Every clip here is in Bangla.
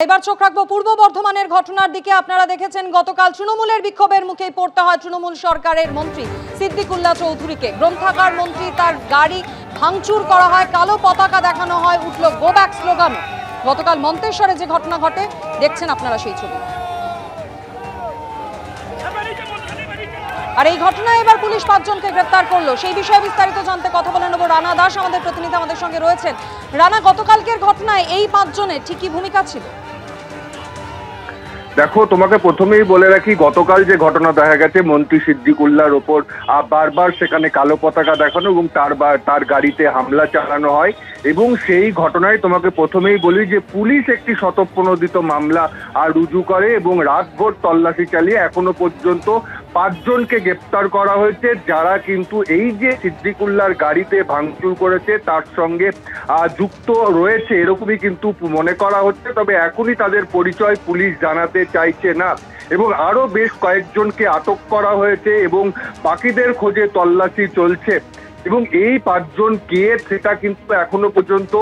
এবার চোখ রাখবো পূর্ব বর্ধমানের ঘটনার দিকে। আপনারা দেখেছেন গতকাল তৃণমূলের বিক্ষোভের মুখেই পড়তে হয় তৃণমূল সরকারের মন্ত্রী সিদ্দিকুল্লাহ চৌধুরীকে। গ্রন্থাগার মন্ত্রী তার গাড়ি ভাঙচুর করা হয়, কালো পতাকা দেখানো হয়, উঠল গো ব্যাক স্লোগান। গতকাল মন্তেশ্বরে যে ঘটনা ঘটে দেখছেন আপনারা সেই ছবি। আর এই ঘটনায় এবার পুলিশ 5 জনকে গ্রেফতার করলো। সেই বিষয়ে বিস্তারিত জানতে কথা বলে নেব রানা দাস, আমাদের প্রতিনিধি আমাদের সঙ্গে রয়েছেন। রানা, গতকালকের ঘটনায় এই 5 জনের ঠিক কি ভূমিকা ছিল? দেখো, তোমাকে প্রথমেই বলে রাখি, গতকাল যে ঘটনা দেখা গেছে মন্ত্রী সিদ্দিকুল্লাহর ওপর বারবার সেখানে কালো পতাকা দেখানো এবং তার গাড়িতে হামলা চালানো হয়, এবং সেই ঘটনায় তোমাকে প্রথমেই বলি যে পুলিশ একটি স্বতঃপ্রণোদিত মামলা রুজু করে এবং রাতভর তল্লাশি চালিয়ে এখনো পর্যন্ত 5 জনকে গ্রেপ্তার করা হয়েছে, যারা কিন্তু এই যে সিদ্দিকুল্লাহর গাড়িতে ভাঙচুর করেছে তার সঙ্গে যুক্ত রয়েছে এরকমই কিন্তু মনে করা হচ্ছে। তবে এখনই তাদের পরিচয় পুলিশ জানাতে চাইছে না, এবং আরো বেশ কয়েকজনকে আটক করা হয়েছে এবং বাকিদের খোঁজে তল্লাশি চলছে। এবং এই 5 জন কে সেটা কিন্তু এখনো পর্যন্ত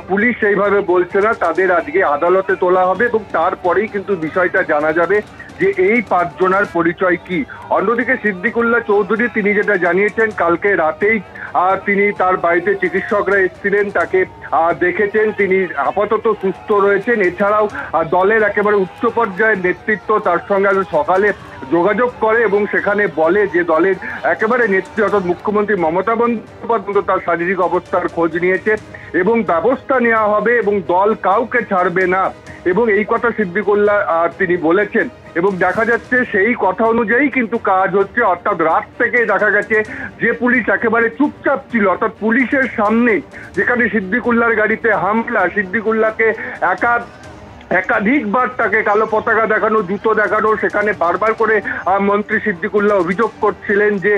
পুলিশ সেইভাবে বলছে না। তাদের আজকে আদালতে তোলা হবে এবং তারপরেই কিন্তু বিষয়টা জানা যাবে যে এই 5 জনের পরিচয় কি। অন্যদিকে সিদ্দিকুল্লাহ চৌধুরী তিনি যেটা জানিয়েছেন, কালকে রাতেই তিনি তার বাড়িতে চিকিৎসকরা এসেছিলেন, তাকে দেখেছেন, তিনি আপাতত সুস্থ রয়েছেন। এছাড়াও দলের একেবারে উচ্চ পর্যায়ের নেতৃত্ব তার সঙ্গে সকালে যোগাযোগ করে এবং সেখানে বলে যে দলের একেবারে নেত্রী অর্থাৎ মুখ্যমন্ত্রী মমতা বন্দ্যোপাধ্যায় তার শারীরিক অবস্থার খোঁজ নিয়েছে এবং ব্যবস্থা নেওয়া হবে এবং দল কাউকে ছাড়বে না, এবং এই কথা সিদ্দিকুল্লাহ তিনি বলেছেন। এবং দেখা যাচ্ছে সেই কথা অনুযায়ী কিন্তু কাজ হচ্ছে, অর্থাৎ রাত থেকে দেখা গেছে যে পুলিশ একেবারে চুপচাপ ছিল, অর্থাৎ পুলিশের সামনে যেখানে সিদ্দিকুল্লাহর গাড়িতে হামলা, সিদ্দিকুল্লাহকে একাধিকবার তাকে কালো পতাকা দেখানো, জুতো দেখানো, সেখানে বারবার করে মন্ত্রী সিদ্দিকুল্লাহ অভিযোগ করছিলেন যে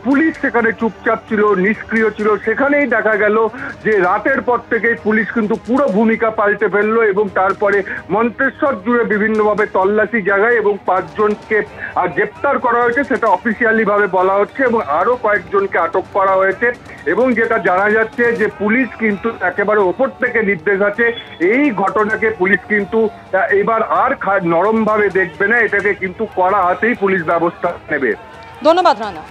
পুলিশ সেখানে চুপচাপ ছিল, নিষ্ক্রিয় ছিল। সেখানেই দেখা গেল যে রাতের পর থেকেই পুলিশ কিন্তু পুরো ভূমিকা পাল্টে ফেললো এবং তারপরে মন্তেশ্বর জুড়ে বিভিন্নভাবে তল্লাশি জায়গায় এবং 5 জনকে গ্রেপ্তার করা হয়েছে, সেটা অফিসিয়ালি ভাবে বলা হচ্ছে, এবং আরো কয়েকজনকে আটক করা হয়েছে। এবং যেটা জানা যাচ্ছে যে পুলিশ কিন্তু একেবারে ওপর থেকে নির্দেশ আছে, এই ঘটনাকে পুলিশ কিন্তু এবার আর নরম ভাবে দেখবে না, এটাকে কিন্তু কড়া হাতেই পুলিশ ব্যবস্থা নেবে। ধন্যবাদ রানা।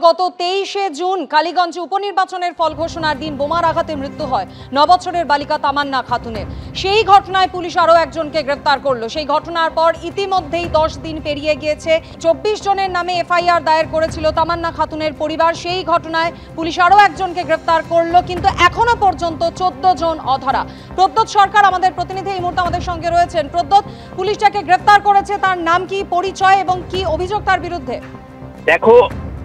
গত 23শে জুন কালীগঞ্জে উপনির্বাচনের ফল ঘোষণার দিন বোমার আঘাতে মৃত্যু হয় 9 বছরের বালিকা তামান্না খাতুনের। সেই ঘটনায় পুলিশ আরও একজনকে গ্রেফতার করলো। সেই ঘটনার পর ইতিমধ্যেই 10 দিন পেরিয়ে গিয়েছে। 24 জনের নামে এফআইআর দায়ের করেছিল তামান্না খাতুনের পরিবার। সেই ঘটনায় পুলিশ আরও একজনকে গ্রেফতার করলো, কিন্তু এখনো পর্যন্ত 14 জন অধরা। প্রদ্যোৎ সরকার আমাদের প্রতিনিধি এই মুহূর্তে আমাদের সঙ্গে রয়েছেন। প্রদ্যোৎ, পুলিশ যাকে গ্রেফতার করেছে তার নাম কি, পরিচয় এবং কি অভিযোগ তার বিরুদ্ধে? দেখো,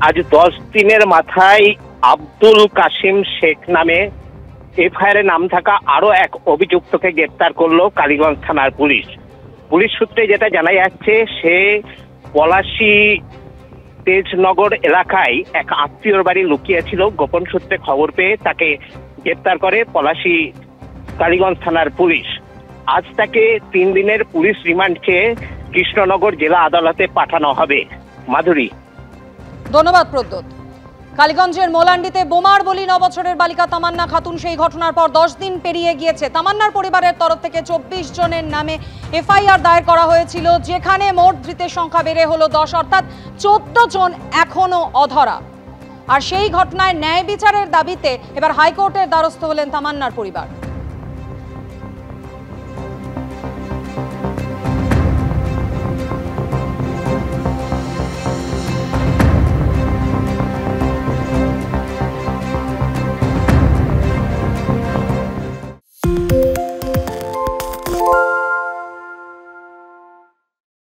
আজ 10 দিনের মাথায় আব্দুল কাসিম শেখ নামে এফআইআর নাম থাকা আরো এক অভিযুক্তকে গ্রেপ্তার করলো কালীগঞ্জ থানার পুলিশ। পুলিশ সূত্রে যেটা জানা যাচ্ছে, সে পলাশী তেজনগর এলাকায় এক আত্মীয়র বাড়ি লুকিয়েছিল। গোপন সূত্রে খবর পেয়ে তাকে গ্রেপ্তার করে পলাশী কালীগঞ্জ থানার পুলিশ। আজ তাকে 3 দিনের পুলিশ রিমান্ড চেয়ে কৃষ্ণনগর জেলা আদালতে পাঠানো হবে। মাধুরী। ধন্যবাদ প্রদ্যোৎ। কালীগঞ্জের মোলান্ডিতে বোমার বলি 9 বছরের বালিকা তামান্না খাতুন। সেই ঘটনার পর 10 দিন পেরিয়ে গিয়েছে। তামান্নার পরিবারের তরফ থেকে 24 জনের নামে এফআইআর দায়ের করা হয়েছিল, যেখানে মোট ধৃতের সংখ্যা বেড়ে হলো 10, অর্থাৎ 14 জন এখনো অধরা। আর সেই ঘটনায় ন্যায় বিচারের দাবিতে এবার হাইকোর্টের দ্বারস্থ হলেন তামান্নার পরিবার।